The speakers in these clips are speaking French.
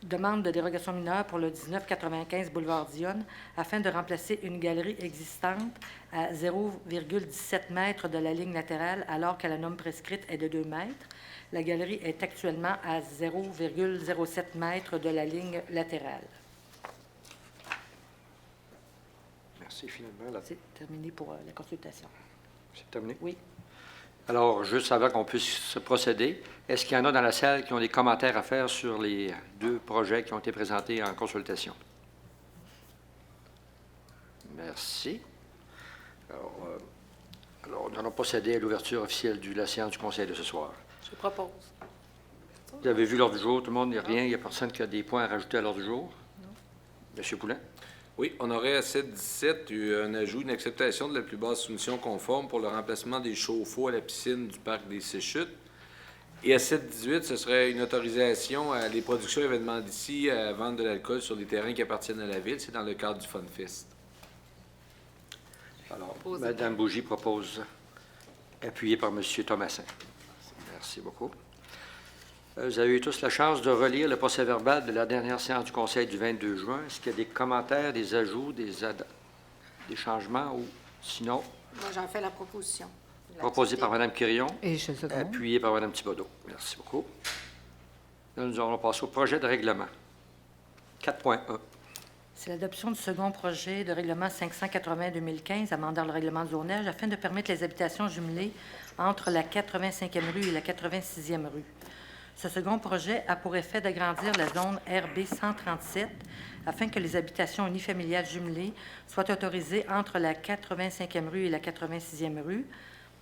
demande de dérogation mineure pour le 1995 boulevard Dionne afin de remplacer une galerie existante à 0,17 mètres de la ligne latérale alors que la norme prescrite est de 2 mètres. La galerie est actuellement à 0,07 mètres de la ligne latérale. Merci. Finalement, c'est terminé pour la consultation. C'est terminé? Oui. Alors, juste avant qu'on puisse se procéder, est-ce qu'il y en a dans la salle qui ont des commentaires à faire sur les 2 projets qui ont été présentés en consultation? Merci. Alors, nous allons procéder à l'ouverture officielle de la séance du Conseil de ce soir. Je propose. Vous avez vu l'ordre du jour, tout le monde? Il n'y a rien? Il n'y a personne qui a des points à rajouter à l'ordre du jour? Non. Monsieur Poulin? Oui, on aurait à 7-17 eu un ajout, une acceptation de la plus basse soumission conforme pour le remplacement des chauffe-eau à la piscine du parc des Séchutes. Et à 7-18, ce serait une autorisation à les productions événements d'ici à vendre de l'alcool sur des terrains qui appartiennent à la Ville. C'est dans le cadre du FunFest. Alors, Mme Bougie propose, appuyé par M. Thomasin. Merci beaucoup. Vous avez eu tous la chance de relire le procès-verbal de la dernière séance du Conseil du 22 juin. Est-ce qu'il y a des commentaires, des ajouts, des changements ou sinon? Moi, j'en fais la proposition. Proposé par Mme Quirion. Et je seconde. Appuyé par Mme Thibodeau. Merci beaucoup. Là, nous allons passer au projet de règlement. 4.1. C'est l'adoption du second projet de règlement 580-2015, amendant le règlement de zonage afin de permettre les habitations jumelées entre la 85e rue et la 86e rue. Ce second projet a pour effet d'agrandir la zone RB 137 afin que les habitations unifamiliales jumelées soient autorisées entre la 85e rue et la 86e rue,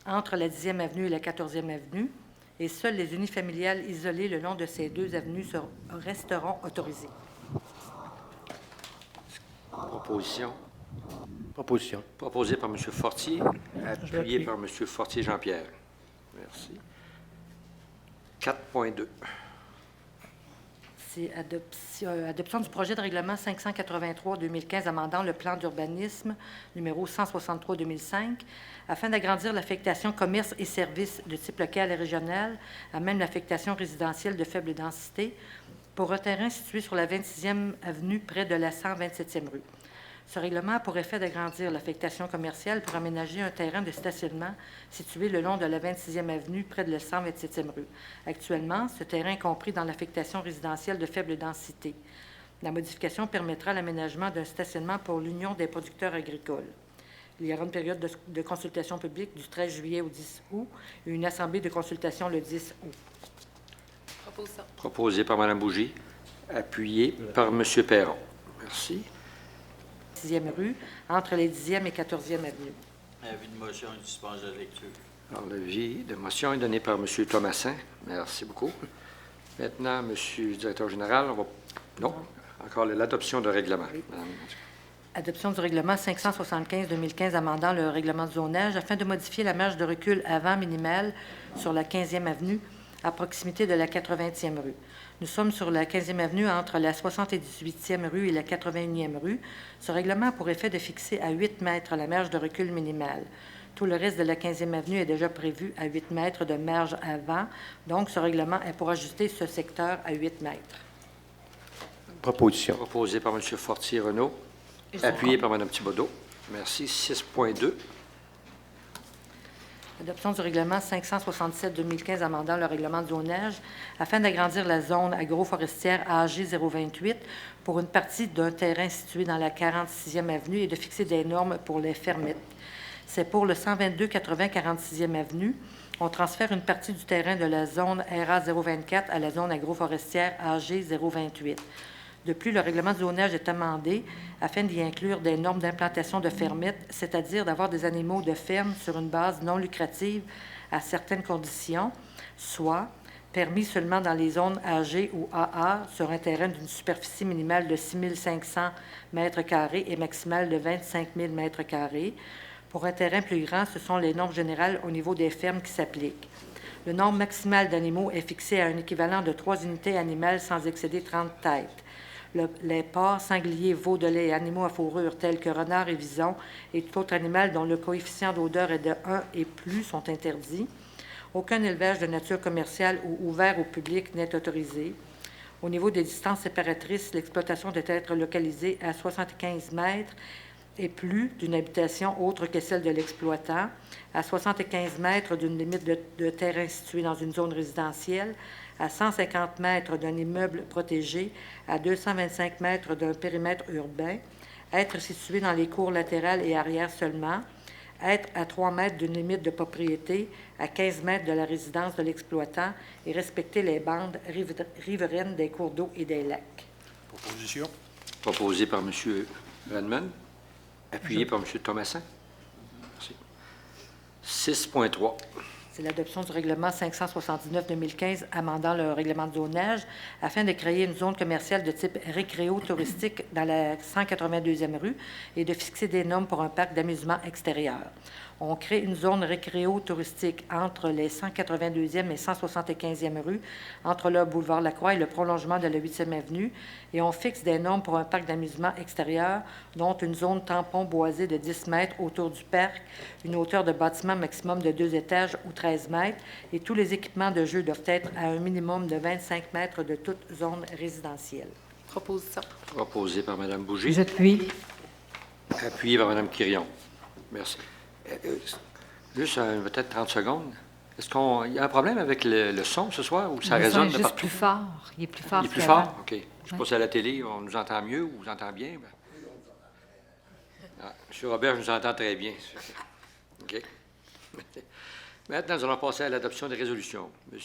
entre la 10e avenue et la 14e avenue, et seules les unifamiliales isolées le long de ces 2 avenues resteront autorisées. Proposition. Proposition. Proposé par M. Fortier, appuyé par M. Fortier Jean-Pierre. Merci. 4.2. C'est adoption du projet de règlement 583-2015 amendant le plan d'urbanisme numéro 163-2005 afin d'agrandir l'affectation commerce et services de type local et régional à même l'affectation résidentielle de faible densité pour un terrain situé sur la 26e avenue près de la 127e rue. Ce règlement a pour effet d'agrandir l'affectation commerciale pour aménager un terrain de stationnement situé le long de la 26e avenue près de la 127e rue. Actuellement, ce terrain est compris dans l'affectation résidentielle de faible densité. La modification permettra l'aménagement d'un stationnement pour l'Union des producteurs agricoles. Il y aura une période de consultation publique du 13 juillet au 10 août et une assemblée de consultation le 10 août. Proposé par Mme Bougie, appuyé par M. Perron. Merci. 6e rue, entre les 10e et 14e avenues. Avis de motion et dispense de lecture. Alors, l'avis de motion est donné par M. Thomasin. Merci beaucoup. Maintenant, M. le directeur général, on va... Non, encore l'adoption de règlement. Oui. Adoption du règlement 575-2015 amendant le règlement de zonage afin de modifier la marge de recul avant minimale sur la 15e avenue à proximité de la 80e rue. Nous sommes sur la 15e avenue entre la 78e rue et la 81e rue. Ce règlement a pour effet de fixer à 8 mètres la marge de recul minimale. Tout le reste de la 15e avenue est déjà prévu à 8 mètres de marge avant. Donc, ce règlement est pour ajuster ce secteur à 8 mètres. Proposition. Proposé par M. Fortier-Renaud, appuyé par Mme Thibodeau. Merci. 6.2. Adoption du règlement 567-2015 amendant le règlement de zonage afin d'agrandir la zone agroforestière AG 028 pour une partie d'un terrain situé dans la 46e avenue et de fixer des normes pour les fermettes. C'est pour le 122-80 46e avenue. On transfère une partie du terrain de la zone RA 024 à la zone agroforestière AG 028. De plus, le règlement de zonage est amendé afin d'y inclure des normes d'implantation de fermettes, c'est-à-dire d'avoir des animaux de ferme sur une base non lucrative à certaines conditions, soit permis seulement dans les zones AG ou AA sur un terrain d'une superficie minimale de 6 500 m² et maximale de 25 000 m². Pour un terrain plus grand, ce sont les normes générales au niveau des fermes qui s'appliquent. Le nombre maximal d'animaux est fixé à un équivalent de 3 unités animales sans excéder 30 têtes. Les porcs, sangliers, veaux de lait et animaux à fourrure tels que renards et visons et tout autre animal dont le coefficient d'odeur est de 1 et plus sont interdits. Aucun élevage de nature commerciale ou ouvert au public n'est autorisé. Au niveau des distances séparatrices, l'exploitation doit être localisée à 75 mètres et plus d'une habitation autre que celle de l'exploitant, à 75 mètres d'une limite de terrain situé dans une zone résidentielle, à 150 mètres d'un immeuble protégé, à 225 mètres d'un périmètre urbain, être situé dans les cours latérales et arrière seulement, être à 3 mètres d'une limite de propriété, à 15 mètres de la résidence de l'exploitant et respecter les bandes riveraines des cours d'eau et des lacs. Proposition. Proposé par M. Redmond, appuyé par M. Thomassin. Merci. 6.3. C'est l'adoption du règlement 579-2015 amendant le règlement de zonage afin de créer une zone commerciale de type récréo-touristique dans la 182e rue et de fixer des normes pour un parc d'amusement extérieur. On crée une zone récréo-touristique entre les 182e et 175e rues, entre le boulevard Lacroix et le prolongement de la 8e avenue, et on fixe des normes pour un parc d'amusement extérieur, dont une zone tampon boisée de 10 mètres autour du parc, une hauteur de bâtiment maximum de 2 étages ou 13 mètres, et tous les équipements de jeu doivent être à un minimum de 25 mètres de toute zone résidentielle. Proposition. Proposé par Mme Bougie. J'appuie. Appuyé par Mme Quirion. Merci. Juste peut-être 30 secondes. Est-ce qu'il y a un problème avec le son ce soir ou ça résonne de partout? Plus fort. Il est plus fort. Il est plus fort? OK. Je sais pas si à la télé, on nous entend mieux ou vous entend bien. Ah, M. Robert, je nous entends très bien. OK. Maintenant, nous allons passer à l'adoption des résolutions. M.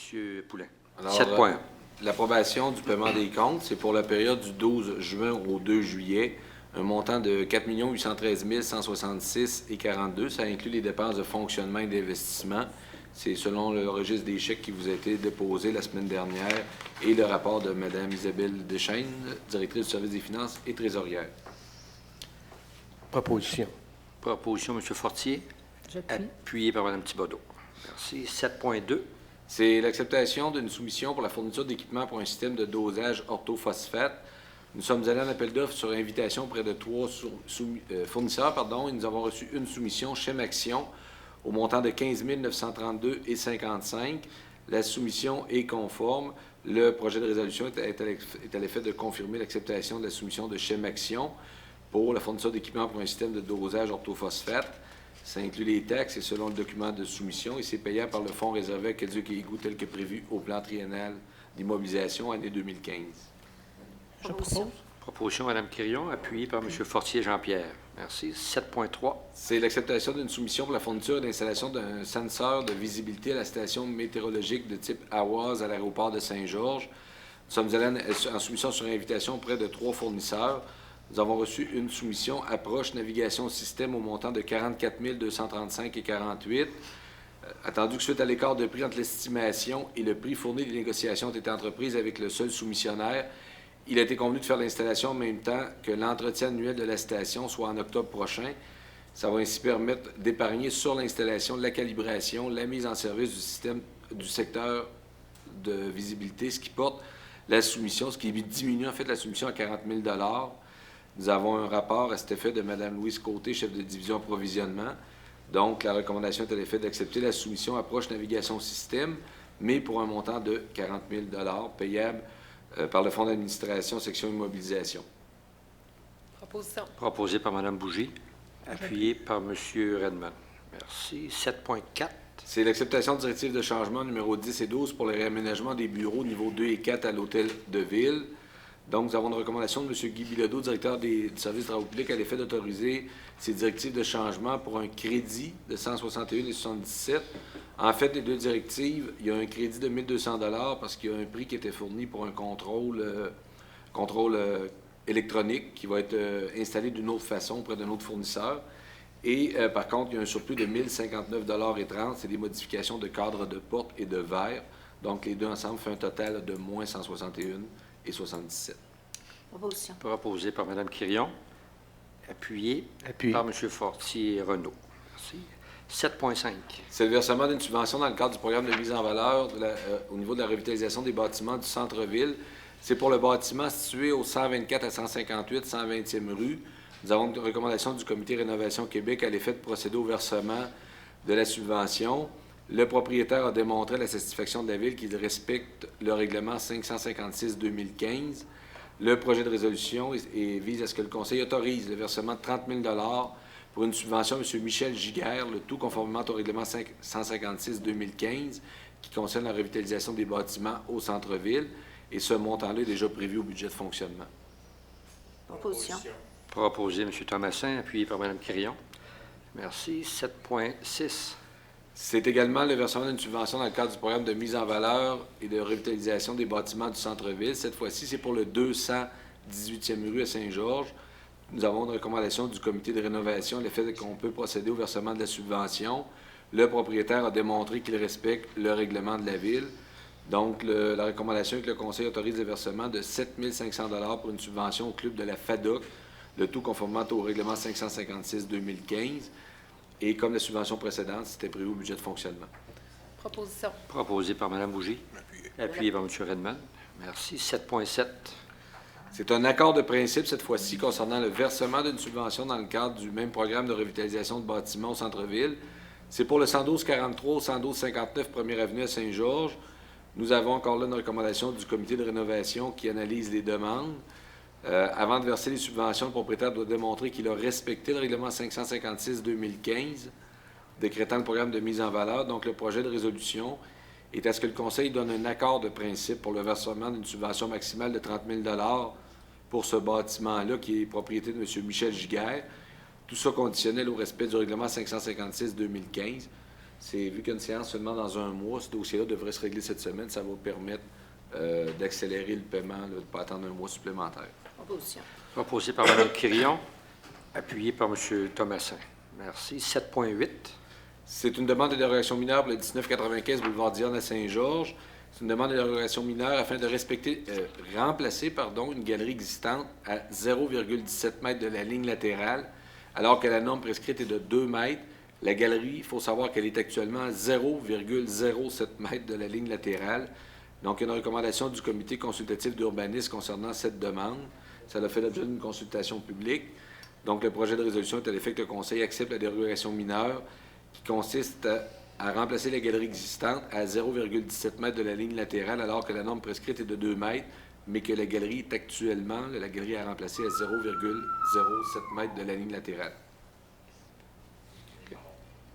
Poulin. 7 points. L'approbation du paiement des comptes, c'est pour la période du 12 juin au 2 juillet. Un montant de 4 813 166,42. Ça inclut les dépenses de fonctionnement et d'investissement. C'est selon le registre des chèques qui vous a été déposé la semaine dernière et le rapport de Mme Isabelle Deschênes, directrice du service des finances et trésorière. Proposition. Proposition, M. Fortier. Appuyé par Mme Thibodeau. Merci. 7.2. C'est l'acceptation d'une soumission pour la fourniture d'équipements pour un système de dosage orthophosphate. Nous sommes allés en appel d'offres sur invitation auprès de 3 fournisseurs, et nous avons reçu une soumission chez Maxion au montant de 15 932,55. La soumission est conforme. Le projet de résolution est à l'effet de confirmer l'acceptation de la soumission de chez Maxion pour la fourniture d'équipements pour un système de dosage orthophosphate. Ça inclut les taxes et selon le document de soumission et c'est payable par le fonds réservé à Aqueduc et Égouts tel que prévu au plan triennal d'immobilisation année 2015. Proposition Mme Quirion, appuyée par M. Fortier Jean-Pierre. Merci. 7.3. C'est l'acceptation d'une soumission pour la fourniture et l'installation d'un senseur de visibilité à la station météorologique de type AWAS à l'aéroport de Saint-Georges. Nous sommes allés en soumission sur invitation auprès de 3 fournisseurs. Nous avons reçu une soumission Approche Navigation Système au montant de 44 235,48. Attendu que suite à l'écart de prix entre l'estimation et le prix fourni, les négociations ont été entreprises avec le seul soumissionnaire. Il a été convenu de faire l'installation en même temps que l'entretien annuel de la station, soit en octobre prochain. Ça va ainsi permettre d'épargner sur l'installation, la calibration, la mise en service du système du secteur de visibilité, ce qui porte la soumission, ce qui diminue en fait la soumission à 40 000 $. Nous avons un rapport à cet effet de Mme Louise Côté, chef de division approvisionnement. Donc, la recommandation est à l'effet d'accepter la soumission Approche Navigation Système, mais pour un montant de 40 000 $ payable par le Fonds d'administration, section immobilisation. Proposition. Proposé par Mme Bougie, appuyé par M. Redmond. Merci. 7.4. C'est l'acceptation de directive de changement numéro 10 et 12 pour le réaménagement des bureaux niveau 2 et 4 à l'Hôtel de Ville. Donc, nous avons une recommandation de M. Guy Bilodeau, directeur du service de travaux publics, à l'effet d'autoriser ces directives de changement pour un crédit de 161,77. En fait, les 2 directives, il y a un crédit de 1 200 $ parce qu'il y a un prix qui était fourni pour un contrôle électronique qui va être installé d'une autre façon auprès d'un autre fournisseur. Et par contre, il y a un surplus de 1 059,30 $. C'est des modifications de cadre de porte et de verre. Donc, les deux ensemble font un total de moins 161,77. Proposition. Proposé par Mme Quirion, appuyé par M. Fortier-Renaud. Merci. 7.5. C'est le versement d'une subvention dans le cadre du programme de mise en valeur au niveau de la revitalisation des bâtiments du centre-ville. C'est pour le bâtiment situé au 124 à 158, 120e rue. Nous avons une recommandation du Comité Rénovation Québec à l'effet de procéder au versement de la subvention. Le propriétaire a démontré à la satisfaction de la Ville qu'il respecte le règlement 556-2015. Le projet de résolution vise à ce que le Conseil autorise le versement de 30 000 pour une subvention à M. Michel Giguère, le tout conformément au règlement 156-2015, qui concerne la revitalisation des bâtiments au centre-ville, et ce montant-là est déjà prévu au budget de fonctionnement. Proposition. Proposé, M. Thomassin, appuyé par Mme Quirion. Merci. 7.6. C'est également le versement d'une subvention dans le cadre du programme de mise en valeur et de revitalisation des bâtiments du centre-ville. Cette fois-ci, c'est pour le 218e rue à Saint-Georges. Nous avons une recommandation du comité de rénovation, le fait qu'on peut procéder au versement de la subvention. Le propriétaire a démontré qu'il respecte le règlement de la Ville. Donc, la recommandation est que le Conseil autorise le versement de 7 500 $ pour une subvention au club de la FADOC, le tout conformément au règlement 556-2015. Et comme la subvention précédente, c'était prévu au budget de fonctionnement. Proposition. Proposé par Mme Bougie. Appuyé par M. Redmond. Merci. 7.7. C'est un accord de principe, cette fois-ci, concernant le versement d'une subvention dans le cadre du même programme de revitalisation de bâtiments au centre-ville. C'est pour le 112-43 au 112-59 1er avenue à Saint-Georges. Nous avons encore là une recommandation du comité de rénovation qui analyse les demandes. Avant de verser les subventions, le propriétaire doit démontrer qu'il a respecté le règlement 556-2015, décrétant le programme de mise en valeur. Donc, le projet de résolution est à ce que le Conseil donne un accord de principe pour le versement d'une subvention maximale de 30 000 $ pour ce bâtiment-là, qui est propriété de M. Michel Giguère. Tout ça conditionnel au respect du règlement 556-2015. C'est vu qu'une séance seulement dans un mois, ce dossier-là devrait se régler cette semaine. Ça va permettre d'accélérer le paiement, là, de ne pas attendre un mois supplémentaire. Proposition. Proposé par Mme Quirion. Appuyé par M. Thomassin. Merci. 7.8. C'est une demande de dérogation mineure pour le 1995 boulevard Dionne à Saint-Georges. C'est une demande de dérogation mineure afin de remplacer une galerie existante à 0,17 m de la ligne latérale, alors que la norme prescrite est de 2 mètres. La galerie, il faut savoir qu'elle est actuellement à 0,07 m de la ligne latérale. Donc, il y a une recommandation du comité consultatif d'urbanisme concernant cette demande. Ça a fait l'objet d'une consultation publique. Donc, le projet de résolution est à l'effet que le Conseil accepte la dérogation mineure qui consiste à remplacer la galerie existante à 0,17 m de la ligne latérale, alors que la norme prescrite est de 2 mètres, mais que la galerie est actuellement, la galerie à remplacer à 0,07 m de la ligne latérale.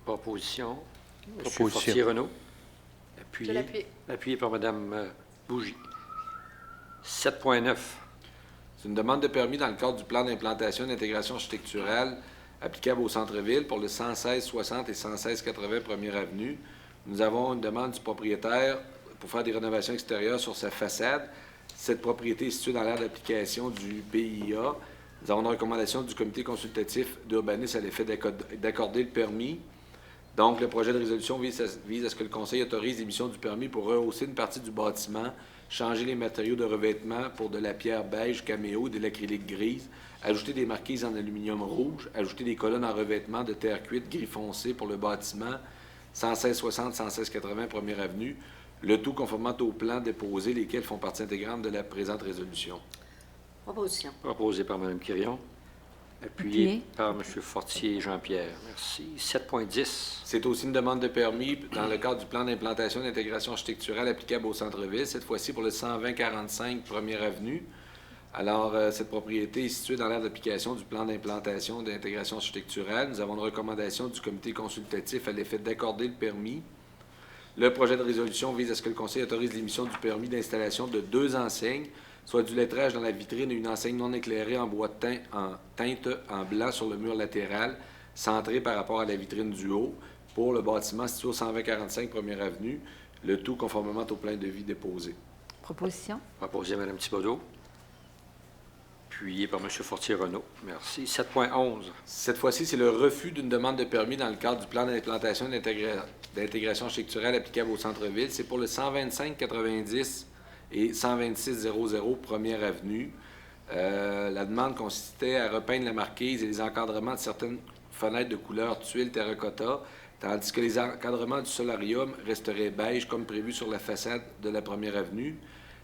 Proposition. M. Proposition. Fortier-Renaud. Je l'appuie. Appuyé par Mme Bougie. 7.9. C'est une demande de permis dans le cadre du plan d'implantation et d'intégration architecturale applicable au centre-ville pour le 116-60 et 116-80 1er avenue. Nous avons une demande du propriétaire pour faire des rénovations extérieures sur sa façade. Cette propriété est située dans l'aire d'application du PIA. Nous avons une recommandation du comité consultatif d'urbanisme à l'effet d'accorder le permis. Donc, le projet de résolution vise à ce que le Conseil autorise l'émission du permis pour rehausser une partie du bâtiment, changer les matériaux de revêtement pour de la pierre beige caméo et de l'acrylique grise, ajouter des marquises en aluminium rouge, ajouter des colonnes en revêtement de terre cuite gris foncé pour le bâtiment 116-60-116-80 1er avenue, le tout conformément aux plans déposés, lesquels font partie intégrante de la présente résolution. Proposition. Proposé par Mme Quirion. Appuyé par M. Fortier Jean-Pierre. Merci. 7.10. C'est aussi une demande de permis dans le cadre du plan d'implantation et d'intégration architecturale applicable au centre-ville, cette fois-ci pour le 120-45 1er avenue. Alors, cette propriété est située dans l'aire d'application du plan d'implantation et d'intégration architecturale. Nous avons une recommandation du comité consultatif à l'effet d'accorder le permis. Le projet de résolution vise à ce que le Conseil autorise l'émission du permis d'installation de 2 enseignes, soit du lettrage dans la vitrine et une enseigne non éclairée en bois de teinte en blanc sur le mur latéral, centré par rapport à la vitrine du haut, pour le bâtiment situé au 120-45 1er avenue, le tout conformément au plan de vie déposé. Proposition. Proposé Mme Thibodeau. Appuyé par M. Fortier-Renaud. Merci. 7.11. Cette fois-ci, c'est le refus d'une demande de permis dans le cadre du plan d'implantation et d'intégration architecturale applicable au centre-ville. C'est pour le 125-90 et 126-00 1er avenue. La demande consistait à repeindre la marquise et les encadrements de certaines fenêtres de couleur tuile terracotta, tandis que les encadrements du solarium resteraient beige comme prévu sur la façade de la 1er avenue.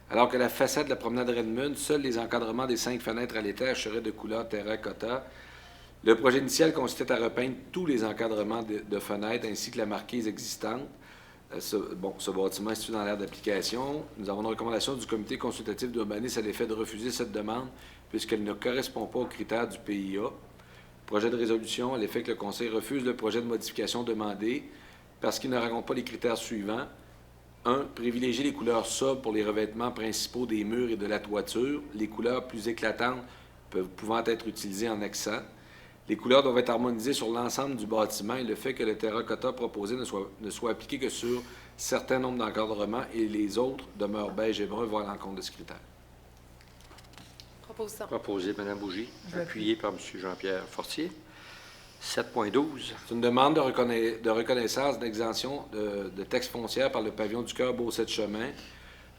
Alors que la façade de la promenade Redmond, seuls les encadrements des 5 fenêtres à l'étage seraient de couleur terracotta. Le projet initial consistait à repeindre tous les encadrements de fenêtres ainsi que la marquise existante. Ce bâtiment est situé dans l'aire d'application. Nous avons une recommandation du comité consultatif d'urbanisme à l'effet de refuser cette demande puisqu'elle ne correspond pas aux critères du PIA. Projet de résolution à l'effet que le Conseil refuse le projet de modification demandé parce qu'il ne rencontre pas les critères suivants. 1. Privilégier les couleurs sobres pour les revêtements principaux des murs et de la toiture. Les couleurs plus éclatantes pouvant être utilisées en accent. Les couleurs doivent être harmonisées sur l'ensemble du bâtiment et le fait que le terracotta proposé ne soit appliqué que sur certains nombres d'encadrements et les autres demeurent beige et brun vont à l'encontre de ce critère. Proposition. Proposé Mme Bougie, appuyé par M. Jean-Pierre Fortier. 7.12. C'est une demande de reconnaissance d'exemption de taxe foncière par le pavillon du Cœur Beaucette-Chemin.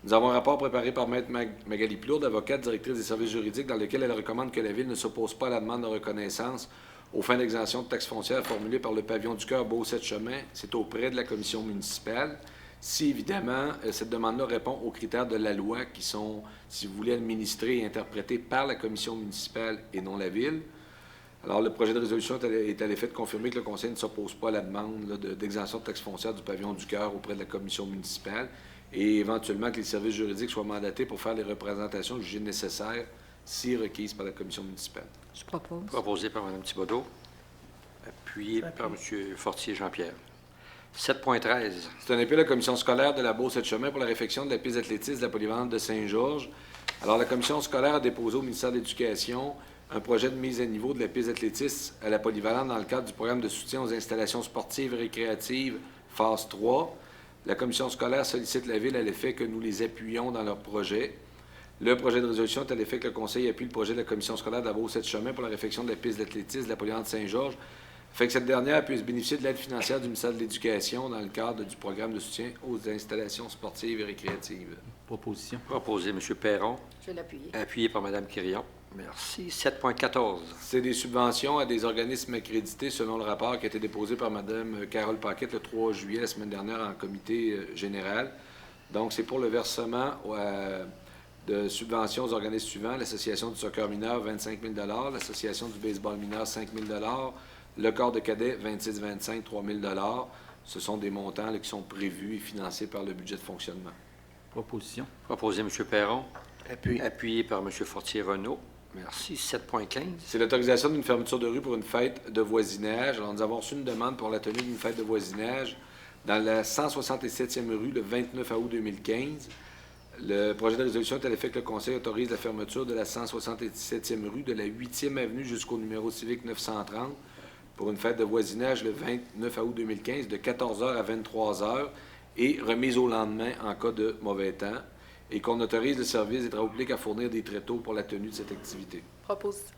Nous avons un rapport préparé par Maître Magali Plourde, avocate, directrice des services juridiques, dans lequel elle recommande que la Ville ne s'oppose pas à la demande de reconnaissance aux fins d'exemption de taxe foncière formulée par le pavillon du Cœur Beaucette-Chemin. C'est auprès de la commission municipale. Si, évidemment, cette demande-là répond aux critères de la loi qui sont, si vous voulez, administrés et interprétés par la commission municipale et non la Ville. Alors, le projet de résolution est à l'effet de confirmer que le Conseil ne s'oppose pas à la demande d'exemption de taxe foncière du pavillon du Cœur auprès de la commission municipale et éventuellement que les services juridiques soient mandatés pour faire les représentations jugées nécessaires si requises par la commission municipale. Je propose. Proposé par Mme Thibodeau, appuyé par M. Fortier Jean-Pierre. 7.13. C'est un appel à la commission scolaire de la Beauce-Chemin pour la réfection de la piste d'athlétisme de la polyvalente de Saint-Georges. Alors, la commission scolaire a déposé au ministère de l'Éducation un projet de mise à niveau de la piste d'athlétisme à la polyvalente dans le cadre du programme de soutien aux installations sportives et récréatives phase 3. La commission scolaire sollicite la Ville à l'effet que nous les appuyons dans leur projet. Le projet de résolution est à l'effet que le Conseil appuie le projet de la commission scolaire de la Beauce-Chemin pour la réfection de la piste d'athlétisme de la polyvalente de Saint-Georges, afin que cette dernière puisse bénéficier de l'aide financière du ministère de l'Éducation dans le cadre du programme de soutien aux installations sportives et récréatives. Proposition. Proposé M. Perron, Je vais l'appuyer. appuyé par Mme Quirion. Merci. 7.14. C'est des subventions à des organismes accrédités selon le rapport qui a été déposé par Mme Carole Paquette le 3 juillet, la semaine dernière, en comité général. Donc, c'est pour le versement de subventions aux organismes suivants: l'Association du soccer mineur, 25 000 l'Association du baseball mineur, 5 000 le corps de cadets, 26-25, 3 000 Ce sont des montants là, qui sont prévus et financés par le budget de fonctionnement. Proposition. Proposé M. Perron, Appui. appuyé par M. Fortier-Renaud. Merci. 7.15. C'est l'autorisation d'une fermeture de rue pour une fête de voisinage. Alors, nous avons reçu une demande pour la tenue d'une fête de voisinage dans la 167e rue le 29 août 2015. Le projet de résolution est à l'effet que le Conseil autorise la fermeture de la 177e rue de la 8e avenue jusqu'au numéro civique 930 pour une fête de voisinage le 29 août 2015 de 14h à 23h et remise au lendemain en cas de mauvais temps, et qu'on autorise le service des travaux publics à fournir des tréteaux pour la tenue de cette activité. Proposition.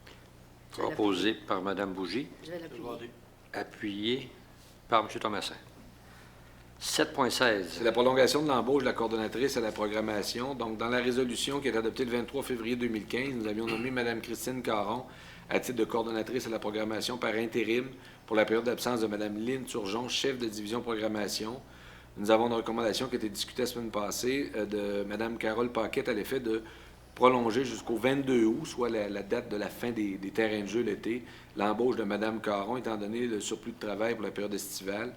Proposé par Mme Bougie, Je vais l'appuyer. appuyé par M. Thomasin. 7.16. C'est la prolongation de l'embauche de la coordonnatrice à la programmation. Donc, dans la résolution qui est adoptée le 23 février 2015, nous avions nommé Mme Christine Caron à titre de coordonnatrice à la programmation par intérim pour la période d'absence de Mme Lynne Turgeon, chef de division programmation. Nous avons une recommandation qui a été discutée la semaine passée de Mme Carole Paquette à l'effet de prolonger jusqu'au 22 août, soit la date de la fin des terrains de jeu l'été, l'embauche de Mme Caron, étant donné le surplus de travail pour la période estivale.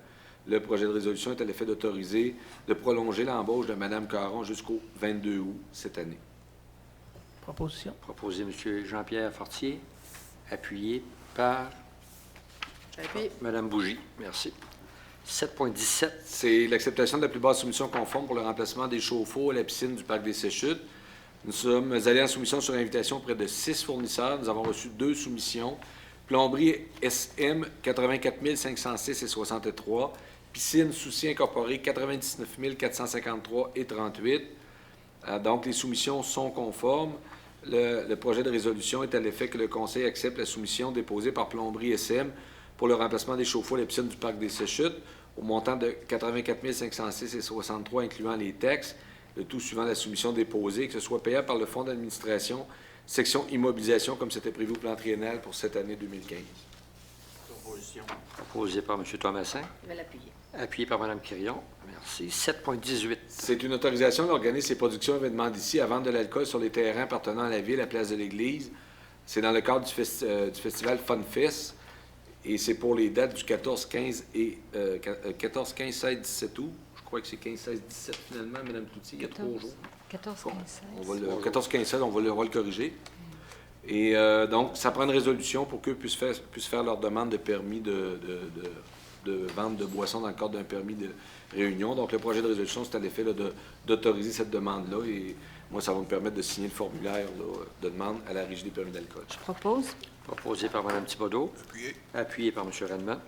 Le projet de résolution est à l'effet d'autoriser de prolonger l'embauche de Mme Caron jusqu'au 22 août cette année. Proposition. Proposé M. Jean-Pierre Fortier, appuyé par Je vais l'appuyer. Mme Bougie. Merci. 7.17. C'est l'acceptation de la plus basse soumission conforme pour le remplacement des chauffe-eau à la piscine du Parc des Séchutes. Nous sommes allés en soumission sur invitation auprès de 6 fournisseurs. Nous avons reçu 2 soumissions. Plomberie SM, 84 506 et 63. Piscine Souci Incorporée, 99 453 et 38. Donc, les soumissions sont conformes. Le projet de résolution est à l'effet que le Conseil accepte la soumission déposée par Plomberie SM pour le remplacement des chauffe-eau à la piscine du Parc des Séchutes au montant de 84 506 et 63, incluant les taxes, le tout suivant la soumission déposée, que ce soit payable par le Fonds d'administration, section immobilisation, comme c'était prévu au plan triennal pour cette année 2015. Proposition. Proposé par M. Thomasin, Je vais l'appuyer. appuyé par Mme Quirion. Merci. 7.18. C'est une autorisation d'organiser ses productions événements d'ici à vendre de l'alcool sur les terrains appartenant à la ville, à la place de l'Église. C'est dans le cadre du festival FunFest. Et c'est pour les dates du 14, 15, 16, 17 août, je crois que c'est 15, 16, 17 finalement, Mme Cloutier, il y a 3 jours. 14, 15, 16. On va le 14, 15, 16, on va le corriger. Et donc, ça prend une résolution pour qu'eux puissent faire leur demande de permis de vente de boissons dans le cadre d'un permis de réunion. Donc, le projet de résolution, c'est à l'effet là, d'autoriser cette demande-là. Et moi, ça va me permettre de signer le formulaire là, de demande à la Régie des permis d'alcool. Je propose. Proposé par Mme Thibodeau. Appuyé. Appuyé par M. Redmond.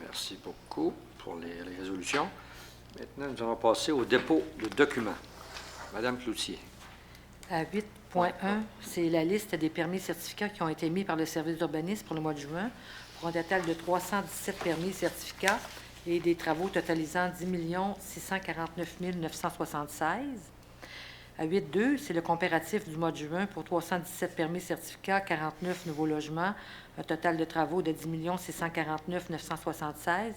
Merci beaucoup pour les résolutions. Maintenant, nous allons passer au dépôt de documents. Mme Cloutier. À 8.1, c'est la liste des permis et certificats qui ont été émis par le service d'urbanisme pour le mois de juin, pour un total de 317 permis et certificats et des travaux totalisant 10 649 976. À 8.2, c'est le comparatif du mois de juin pour 317 permis et certificats, 49 nouveaux logements, un total de travaux de 10 649 976,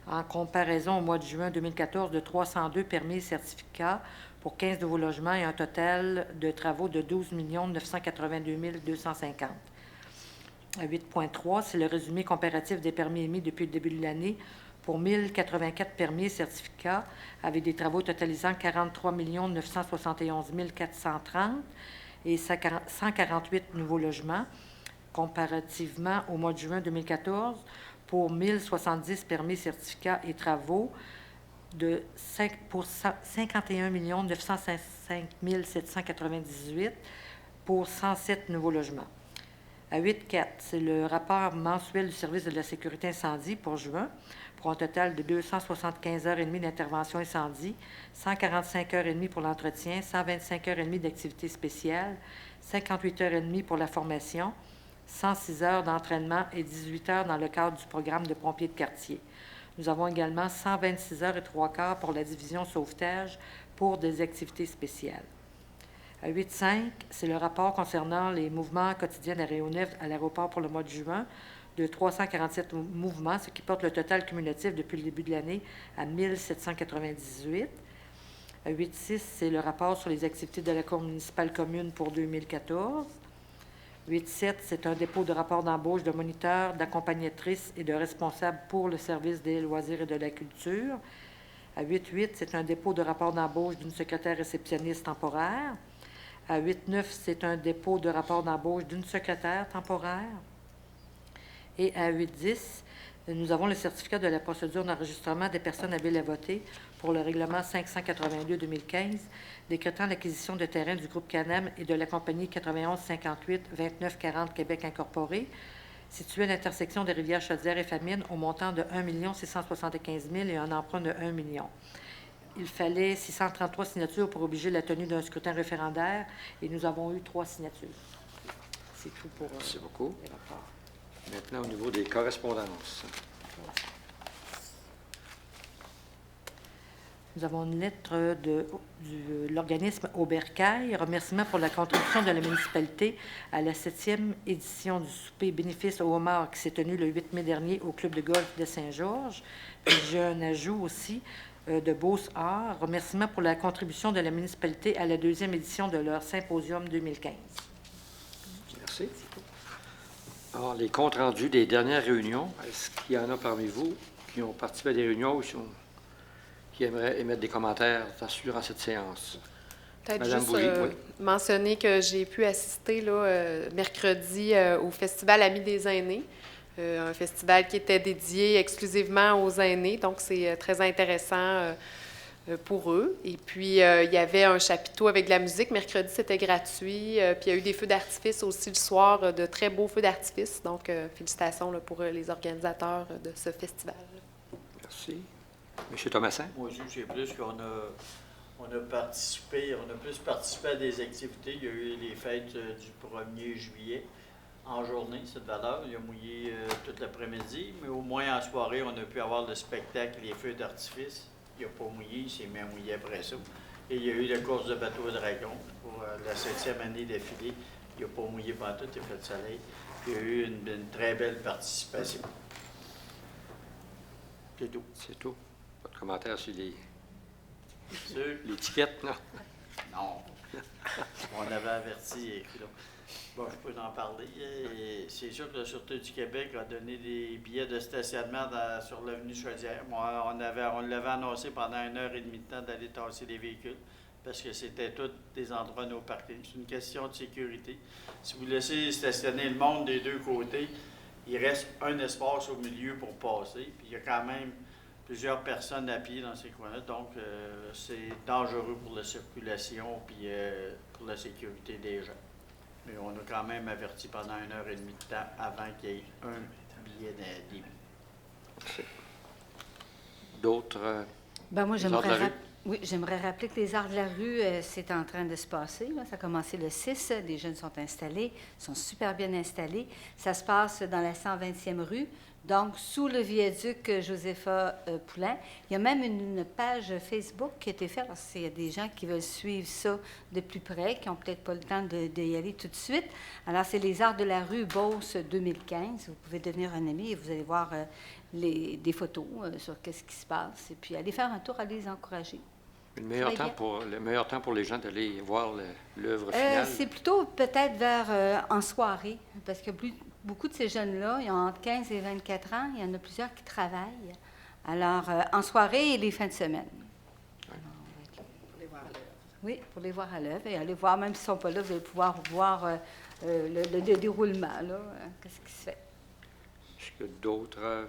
en comparaison au mois de juin 2014 de 302 permis et certificats pour 15 nouveaux logements et un total de travaux de 12 982 250. À 8.3, c'est le résumé comparatif des permis émis depuis le début de l'année pour 1084 permis et certificats avec des travaux totalisant 43 971 430 et 148 nouveaux logements, comparativement au mois de juin 2014 pour 1070 permis, certificats et travaux pour 51 905 798 pour 107 nouveaux logements. À 8.4, c'est le rapport mensuel du service de la sécurité incendie pour juin, pour un total de 275 heures et demie d'intervention incendie, 145 heures et demie pour l'entretien, 125 heures et demie d'activité spéciale, 58 heures et demie pour la formation, 106 heures d'entraînement et 18 heures dans le cadre du programme de pompiers de quartier. Nous avons également 126 heures et 3 quarts pour la division sauvetage pour des activités spéciales. À 8.5, c'est le rapport concernant les mouvements quotidiens d'Aéronef à l'aéroport pour le mois de juin, de 347 mouvements, ce qui porte le total cumulatif depuis le début de l'année à 1798. À 8.6, c'est le rapport sur les activités de la Cour municipale commune pour 2014. 8.7, c'est un dépôt de rapport d'embauche de moniteurs, d'accompagnatrices et de responsables pour le service des loisirs et de la culture. À 8.8, c'est un dépôt de rapport d'embauche d'une secrétaire réceptionniste temporaire. À 8.9, c'est un dépôt de rapport d'embauche d'une secrétaire temporaire. Et à 8.10, nous avons le certificat de la procédure d'enregistrement des personnes habiles à voter pour le règlement 582-2015, décrétant l'acquisition de terrain du groupe CANAM et de la compagnie 9158-2940 Québec Incorporé, située à l'intersection des rivières Chaudière et Famine, au montant de 1 675 000 et un emprunt de 1 million. Il fallait 633 signatures pour obliger la tenue d'un scrutin référendaire et nous avons eu 3 signatures. C'est tout pour Merci beaucoup. les rapports. Maintenant, au niveau des correspondances. Nous avons une lettre de l'organisme Aubercaille, remerciement pour la contribution de la municipalité à la 7e édition du souper bénéfice au homard qui s'est tenu le 8 mai dernier au club de golf de Saint-Georges. Puis j'ai un ajout aussi de Beauce-Art, remerciement pour la contribution de la municipalité à la 2e édition de leur symposium 2015. Merci. Alors, les comptes rendus des dernières réunions, est-ce qu'il y en a parmi vous qui ont participé à des réunions ou qui aimeraient émettre des commentaires durant cette séance? Peut-être Madame juste Bouly, oui. mentionner que j'ai pu assister là, mercredi au Festival Amis des aînés, un festival qui était dédié exclusivement aux aînés, donc c'est très intéressant pour eux. Et puis, il y avait un chapiteau avec de la musique. Mercredi, c'était gratuit. Puis, il y a eu des feux d'artifice aussi le soir, de très beaux feux d'artifice. Donc, félicitations là, pour les organisateurs de ce festival. Merci. M. Thomasin? Moi aussi, j'ai plus qu'on a participé, on a plus participé à des activités. Il y a eu les fêtes du 1er juillet en journée, cette valeur. Il a mouillé toute l'après-midi, mais au moins en soirée, on a pu avoir le spectacle, les feux d'artifice. Il n'a pas mouillé, il s'est mis à mouiller après ça. Et il y a eu la course de bateau à dragon pour la 7e année d'affilée. Il n'a pas mouillé pendant tout, il a fait de soleil. Il y a eu une très belle participation. C'est tout. C'est tout. Pas de commentaire sur Sûr. l'étiquette, non? Non. On avait averti. Bon, je peux en parler. C'est sûr que la Sûreté du Québec a donné des billets de stationnement sur l'avenue Chaudière. Moi, on l'avait annoncé pendant 1h30 de temps d'aller tasser les véhicules parce que c'était tous des endroits no parking. C'est une question de sécurité. Si vous laissez stationner le monde des deux côtés, il reste un espace au milieu pour passer. Puis il y a quand même plusieurs personnes à pied dans ces coins-là. Donc, c'est dangereux pour la circulation puis pour la sécurité des gens. Mais on a quand même averti pendant 1h30 de temps avant qu'il y ait un billet de débit. D'autres? Ben moi, les arts de la rue? j'aimerais rappeler que les arts de la rue, c'est en train de se passer. Là. Ça a commencé le 6. Les jeunes sont installés, sont super bien installés. Ça se passe dans la 120e rue, donc sous le viaduc Josépha Poulain. Il y a même une page Facebook qui a été faite. Alors, s'il y a des gens qui veulent suivre ça de plus près, qui n'ont peut-être pas le temps d'y aller tout de suite. Alors, c'est les arts de la rue Beauce 2015. Vous pouvez devenir un ami et vous allez voir des photos sur qu'est-ce qui se passe. Et puis, allez faire un tour, allez les encourager. Le meilleur temps pour les gens d'aller voir l'œuvre finale? C'est plutôt peut-être vers en soirée, parce que beaucoup de ces jeunes-là, ils ont entre 15 et 24 ans, il y en a plusieurs qui travaillent. Alors, en soirée et les fins de semaine. Alors, on va être là. Pour les voir à l'œuvre. Oui, pour les voir à l'œuvre. Et aller voir, même s'ils ne sont pas là, vous allez pouvoir voir le déroulement, là, qu'est-ce qui se fait. Est-ce qu'il y a d'autres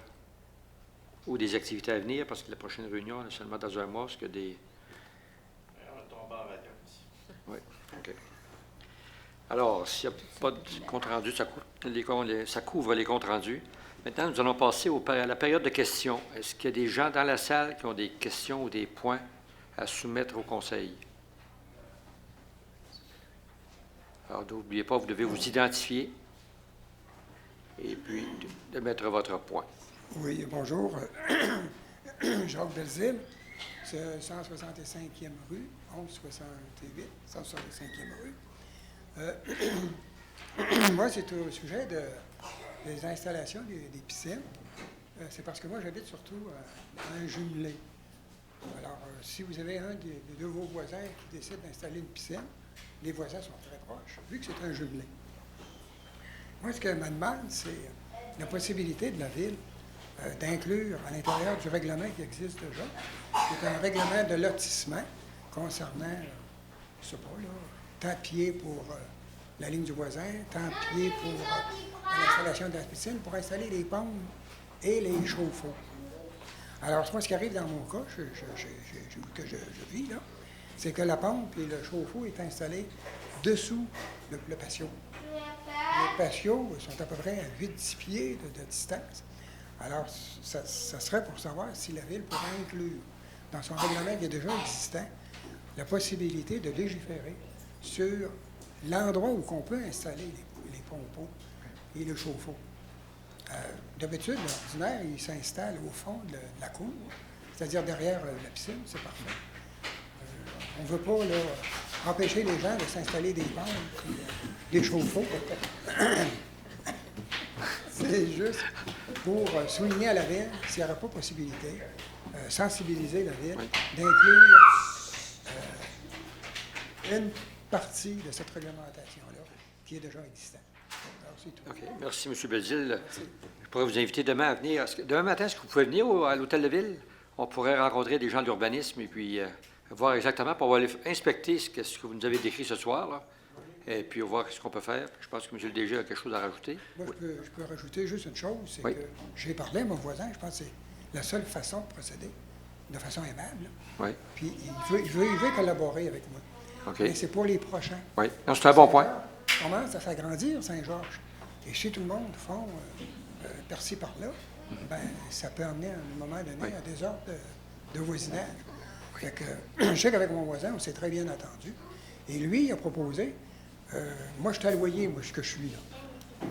ou des activités à venir? Parce que la prochaine réunion est seulement dans un mois. Est-ce qu'il y a des... On va tomber en vacances. Oui, OK. Alors, s'il n'y a pas de compte-rendu, ça couvre les comptes rendus. Maintenant, nous allons passer à la période de questions. Est-ce qu'il y a des gens dans la salle qui ont des questions ou des points à soumettre au Conseil? Alors, n'oubliez pas, vous devez vous identifier et puis de mettre votre point. Oui, bonjour. Jacques Belzile, 165e rue, 1168, 165e rue. Moi, c'est au sujet des installations des piscines. C'est parce que moi, j'habite surtout à un jumelé. Alors, si vous avez un de vos voisins qui décide d'installer une piscine, les voisins sont très proches, vu que c'est un jumelé. Moi, ce que je me demande, c'est la possibilité de la Ville d'inclure à l'intérieur du règlement qui existe déjà, qui est un règlement de lotissement concernant, je ne sais pas, là, tant pied pour la ligne du voisin, tant pied pour l'installation de la piscine, pour installer les pompes et les chauffe-eau. Alors, moi, ce qui arrive dans mon cas, que je vis, là, c'est que la pompe et le chauffe-eau est installé dessous le patio. Les patios sont à peu près à 8-10 pieds de distance. Alors, ça serait pour savoir si la Ville pourrait inclure dans son règlement qui est déjà existant la possibilité de légiférer sur l'endroit où on peut installer les pompes et le chauffe-eau. D'habitude, l'ordinaire, il s'installe au fond de la cour, c'est-à-dire derrière la piscine, c'est parfait. On ne veut pas là, empêcher les gens de s'installer des pompes et des chauffe-eau. C'est juste pour souligner à la Ville s'il n'y aurait pas possibilité, sensibiliser la Ville, d'inclure une partie de cette réglementation-là qui est déjà existante. Alors, c'est tout. OK. Merci, M. Belzile. Je pourrais vous inviter demain à venir. Demain matin, est-ce que vous pouvez venir à l'Hôtel de Ville? On pourrait rencontrer des gens de l'urbanisme et puis voir exactement, pour aller inspecter ce que vous nous avez décrit ce soir, là, et puis voir ce qu'on peut faire. Je pense que M. le DG a quelque chose à rajouter. Moi, je peux rajouter juste une chose, c'est Oui. que j'ai parlé à mon voisin, je pense que c'est la seule façon de procéder, de façon aimable. Là. Oui. Puis il veut collaborer avec moi. OK. Mais c'est pour les prochains. Oui. Non, c'est un bon point. On commence à s'agrandir, Saint-Georges. Et si tout le monde font par-ci, par-là, ben, ça peut amener à un moment donné Oui. à des ordres de voisinage. Fait que, je sais qu'avec mon voisin, on s'est très bien entendu. Et lui, il a proposé, moi, je suis à loyer, moi, ce que je suis là.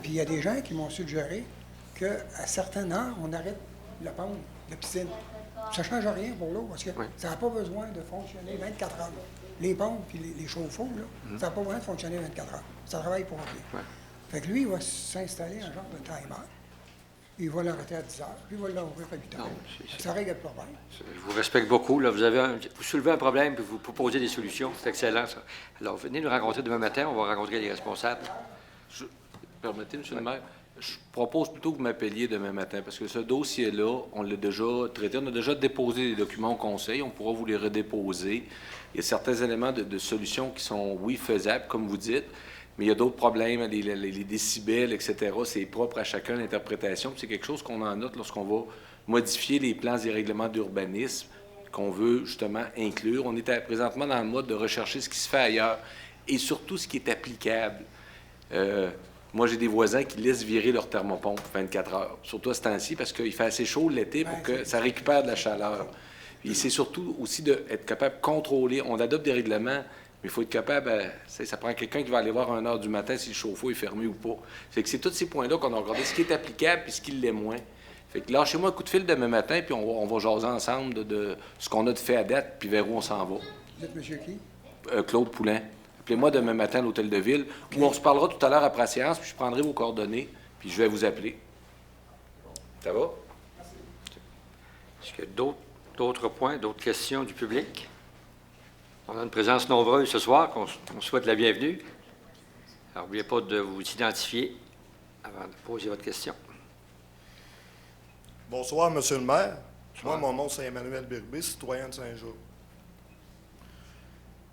Puis il y a des gens qui m'ont suggéré qu'à certaines heures, on arrête la pompe, la piscine. Ça ne change rien pour l'eau, parce que Oui. ça n'a pas besoin de fonctionner 24 heures. Les pompes et les chauffe-eau, là, ça n'a pas besoin de fonctionner 24 heures. Ça travaille pour rien. Ouais. Fait que lui, il va s'installer un genre de timer. il va l'arrêter à 10 heures, puis il va l'ouvrir à 8 heures. Non, Ça règle le problème. Je vous respecte beaucoup. Là. Vous soulevez un problème puis vous proposez des solutions. C'est excellent, ça. Alors, venez nous rencontrer demain matin. On va rencontrer les responsables. Permettez, M. le maire, je propose plutôt que vous m'appeliez demain matin, parce que ce dossier-là, on l'a déjà traité. On a déjà déposé des documents au conseil. On pourra vous les redéposer. Il y a certains éléments de solutions qui sont, oui, faisables, comme vous dites, mais il y a d'autres problèmes, les décibels, etc. C'est propre à chacun l'interprétation. C'est quelque chose qu'on en note lorsqu'on va modifier les plans et règlements d'urbanisme qu'on veut justement inclure. On est présentement dans le mode de rechercher ce qui se fait ailleurs et surtout ce qui est applicable. Moi, j'ai des voisins qui laissent virer leur thermopompe 24 heures, surtout à ce temps-ci, parce qu'il fait assez chaud l'été pour que ça récupère de la chaleur. Et c'est surtout aussi d'être capable de contrôler. On adopte des règlements, mais il faut être capable, ça prend quelqu'un qui va aller voir à 1 heure du matin si le chauffe-eau est fermé ou pas. C'est tous ces points-là qu'on a regardé, ce qui est applicable et ce qui l'est moins. Fait que lâchez-moi un coup de fil demain matin, puis on va jaser ensemble de ce qu'on a de fait à date, puis vers où on s'en va. Vous êtes monsieur qui? Claude Poulain. Appelez-moi demain matin à l'Hôtel de Ville, où on se parlera tout à l'heure après la séance, puis je prendrai vos coordonnées, puis je vais vous appeler. Ça va? Est-ce qu'il y a d'autres points, d'autres questions du public? On a une présence nombreuse ce soir, qu'on souhaite la bienvenue. Alors, n'oubliez pas de vous identifier avant de poser votre question. Bonsoir, Monsieur le maire. Moi, mon nom, c'est Emmanuel Birbé, citoyen de Saint-Jean.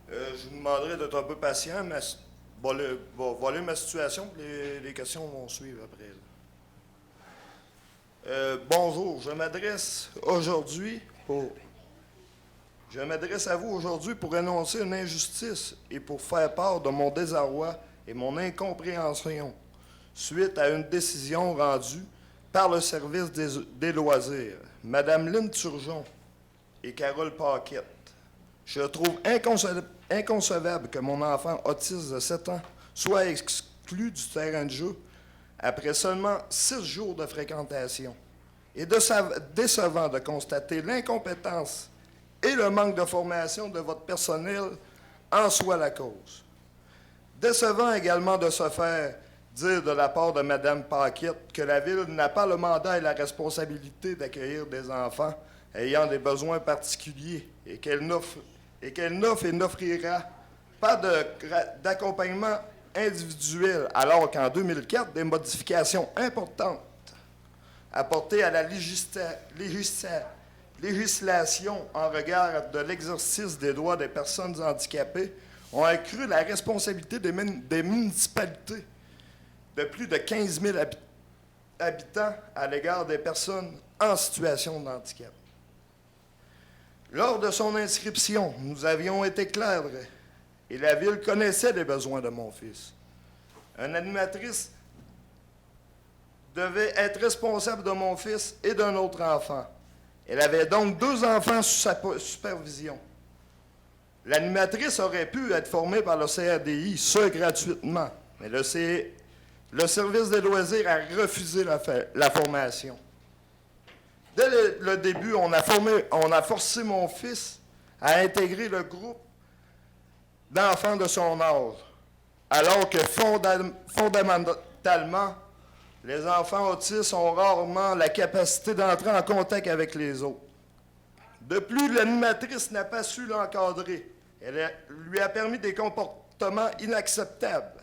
Je vous demanderai d'être un peu patient, mais voler ma situation, puis les questions vont suivre après. Bonjour, je m'adresse à vous aujourd'hui pour énoncer une injustice et pour faire part de mon désarroi et mon incompréhension suite à une décision rendue par le service des loisirs, Mme Lynne Turgeon et Carole Paquette. Je trouve inconcevable que mon enfant autiste de 7 ans soit exclu du terrain de jeu après seulement 6 jours de fréquentation. Et décevant de constater l'incompétence et le manque de formation de votre personnel en soit la cause. Décevant également de se faire dire de la part de Mme Paquette que la Ville n'a pas le mandat et la responsabilité d'accueillir des enfants ayant des besoins particuliers et qu'elle n'offre et n'offrira pas d'accompagnement individuel, alors qu'en 2004, des modifications importantes apportées à la législation en regard de l'exercice des droits des personnes handicapées ont accru la responsabilité des municipalités de plus de 15 000 habitants à l'égard des personnes en situation de handicap. Lors de son inscription, nous avions été clairs et la Ville connaissait les besoins de mon fils. Une animatrice devait être responsable de mon fils et d'un autre enfant. Elle avait donc 2 enfants sous sa supervision. L'animatrice aurait pu être formée par le CRDI, ce gratuitement, mais le service des loisirs a refusé la formation. Dès le début, on a forcé mon fils à intégrer le groupe d'enfants de son âge, alors que fondamentalement, les enfants autistes ont rarement la capacité d'entrer en contact avec les autres. De plus, l'animatrice n'a pas su l'encadrer. Elle lui a permis des comportements inacceptables.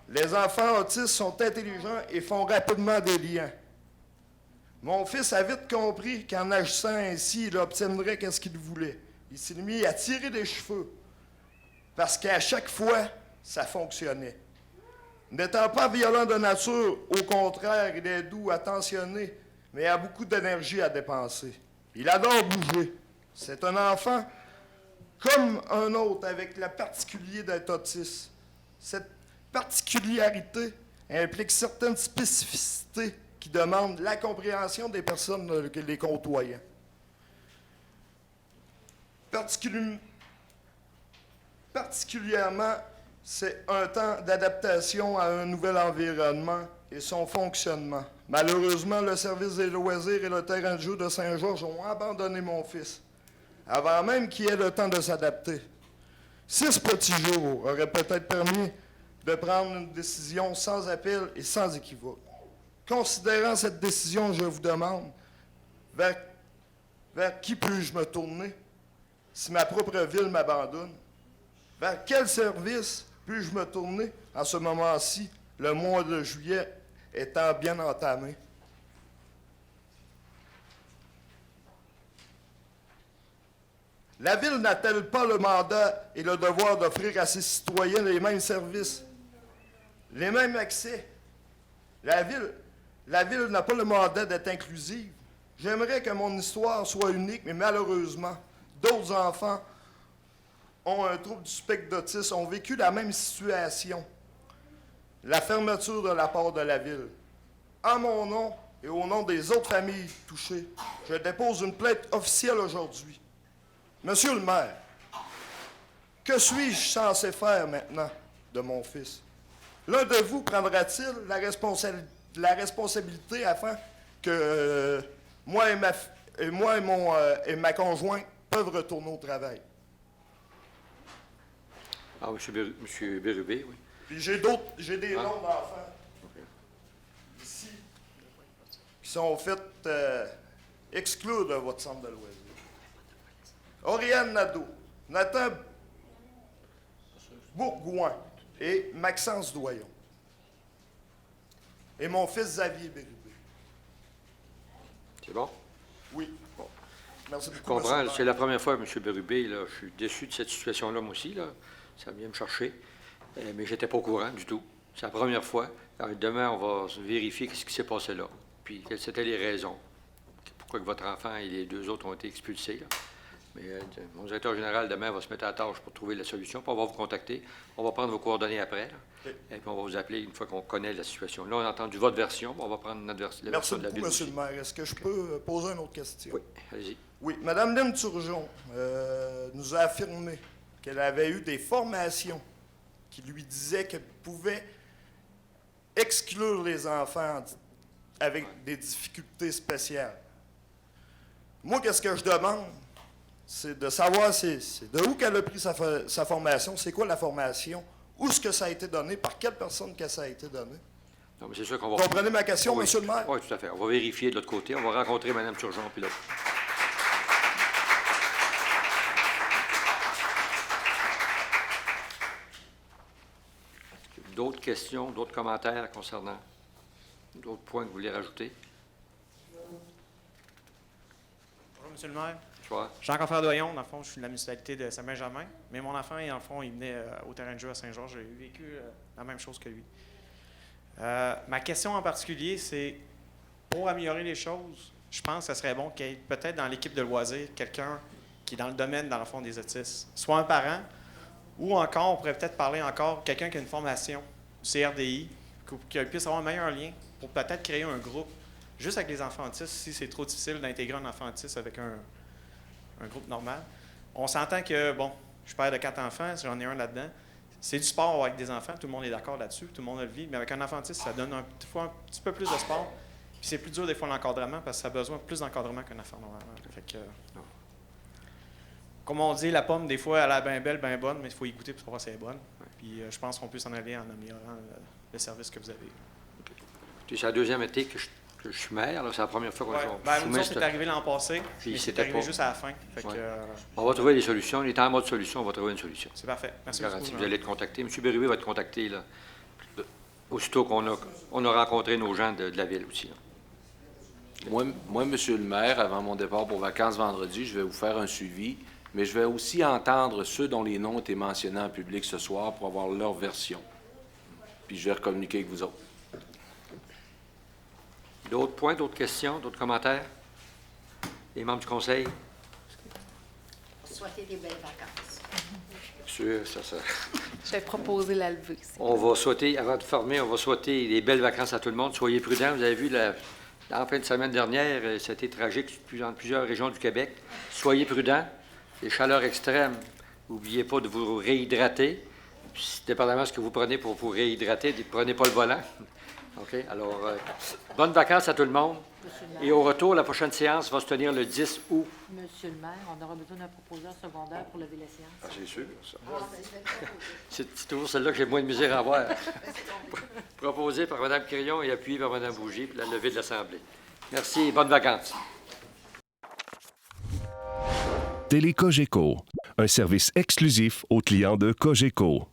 Les enfants autistes sont intelligents et font rapidement des liens. Mon fils a vite compris qu'en agissant ainsi, il obtiendrait ce qu'il voulait. Il s'est mis à tirer des cheveux, parce qu'à chaque fois, ça fonctionnait. N'étant pas violent de nature, au contraire, il est doux, attentionné, mais a beaucoup d'énergie à dépenser. Il adore bouger. C'est un enfant comme un autre, avec la particularité d'être autiste. Cette particularité implique certaines spécificités qui demandent la compréhension des personnes les côtoyant. Particulièrement, c'est un temps d'adaptation à un nouvel environnement et son fonctionnement. Malheureusement, le service des loisirs et le terrain de jeu de Saint-Georges ont abandonné mon fils, avant même qu'il ait le temps de s'adapter. 6 petits jours auraient peut-être permis de prendre une décision sans appel et sans équivoque. Considérant cette décision, je vous demande, vers qui puis-je me tourner si ma propre ville m'abandonne? Vers quel service puis-je me tourner en ce moment-ci, le mois de juillet étant bien entamé? La Ville n'a-t-elle pas le mandat et le devoir d'offrir à ses citoyens les mêmes services, les mêmes accès? La Ville n'a pas le mandat d'être inclusive. J'aimerais que mon histoire soit unique, mais malheureusement, d'autres enfants ont un trouble du spectre d'autisme, ont vécu la même situation. La fermeture de la part de la Ville. En mon nom et au nom des autres familles touchées, je dépose une plainte officielle aujourd'hui. Monsieur le maire, que suis-je censé faire maintenant de mon fils? L'un de vous prendra-t-il la responsabilité afin que moi et ma conjointe peuvent retourner au travail? Ah, M. Bérubé, oui. Puis j'ai des noms d'enfants ici qui sont faits exclure de votre centre de loisirs. Oriane Nadeau, Nathan Bourgoin et Maxence Doyon. Et mon fils Xavier Bérubé. C'est bon? Oui. Bon. Merci beaucoup. Je comprends. monsieur C'est la première fois, M. Bérubé, là. Je suis déçu de cette situation-là, moi aussi, là. Ça vient me chercher. Mais je n'étais pas au courant du tout. C'est la première fois. Alors, demain, on va vérifier ce qui s'est passé là. Puis, quelles étaient les raisons. Pourquoi que votre enfant et les deux autres ont été expulsés, là. Mais mon directeur général, demain, va se mettre à la tâche pour trouver la solution. Puis on va vous contacter. On va prendre vos coordonnées après. Là. Oui. Et puis on va vous appeler une fois qu'on connaît la situation. Là, on a entendu votre version. On va prendre notre version. Merci de la beaucoup, ville monsieur aussi. le maire. Est-ce que je peux poser une autre question? Oui, allez-y. Oui. Mme Lynne Turgeon nous a affirmé qu'elle avait eu des formations qui lui disaient qu'elle pouvait exclure les enfants avec des difficultés spéciales. Moi, qu'est-ce que je demande? C'est de savoir c'est de où qu'elle a pris sa formation, c'est quoi la formation, où est-ce que ça a été donné, par quelle personne que ça a été donné. Non, mais c'est sûr qu'on va... Vous comprenez ma question, Oui. monsieur le maire? Oui, tout à fait. On va vérifier de l'autre côté. On va rencontrer Mme Turgeon puis l'autre. D'autres questions, d'autres commentaires concernant d'autres points que vous voulez rajouter? Bonjour, monsieur le maire. Bonsoir. Jean-Confrère Doyon, dans le fond, je suis de la municipalité de Saint-Benjamin. Mais mon enfant, dans le fond, il venait au terrain de jeu à Saint-Georges. J'ai vécu la même chose que lui. Ma question en particulier, c'est pour améliorer les choses, je pense que ce serait bon qu'il y ait peut-être dans l'équipe de loisirs quelqu'un qui est dans le domaine, dans le fond, des autistes. Soit un parent, ou encore, on pourrait peut-être parler encore, quelqu'un qui a une formation du CRDI, qui puisse avoir un meilleur lien pour peut-être créer un groupe juste avec les enfants autistes, si c'est trop difficile d'intégrer un enfant autiste avec un groupe normal. On s'entend que, bon, je suis père de 4 enfants, j'en ai un là-dedans. C'est du sport avec des enfants, tout le monde est d'accord là-dessus, tout le monde le vit, mais avec un enfant autiste, ça donne un petit peu plus de sport. Puis c'est plus dur des fois l'encadrement parce que ça a besoin de plus d'encadrement qu'un enfant normal. Fait que, comme on dit, la pomme, des fois, elle a bien belle, bien bonne, mais il faut y goûter pour savoir si elle est bonne. Puis je pense qu'on peut s'en aller en améliorant le service que vous avez. C'est la deuxième été que je suis maire. C'est la première fois qu'on nous autres, c'est arrivé l'an passé, puis mais c'est arrivé juste à la fin. Fait que, on va trouver des solutions. On est en mode solution, on va trouver une solution. C'est parfait. Merci Garantie, beaucoup. vous allez être contacté. M. Bérubé va être contacté là, aussitôt qu'on a rencontré nos gens de la ville aussi. Là. Moi, monsieur le maire, avant mon départ pour vacances vendredi, je vais vous faire un suivi, mais je vais aussi entendre ceux dont les noms ont été mentionnés en public ce soir pour avoir leur version. Puis je vais communiquer avec vous autres. D'autres points, d'autres questions, d'autres commentaires? Les membres du conseil? Souhaiter des belles vacances. Sûr, ça. J'ai proposé la levée. On va souhaiter, avant de fermer, on va souhaiter des belles vacances à tout le monde. Soyez prudents. Vous avez vu, en fin de semaine dernière, c'était tragique dans plusieurs régions du Québec. Soyez prudents. Les chaleurs extrêmes, n'oubliez pas de vous réhydrater. Puis, dépendamment de ce que vous prenez pour vous réhydrater, ne prenez pas le volant. OK? Alors, bonnes vacances à tout le monde. Monsieur le maire. Et au retour, la prochaine séance va se tenir le 10 août. Monsieur le maire, on aura besoin d'un proposeur secondaire pour lever la séance. Ah, c'est sûr, ça. C'est toujours celle-là que j'ai moins de misère à voir. Proposé par Mme Quirion et appuyé par Mme Bougie pour la levée de l'Assemblée. Merci et bonnes vacances. Télé Cogeco, un service exclusif aux clients de Cogeco.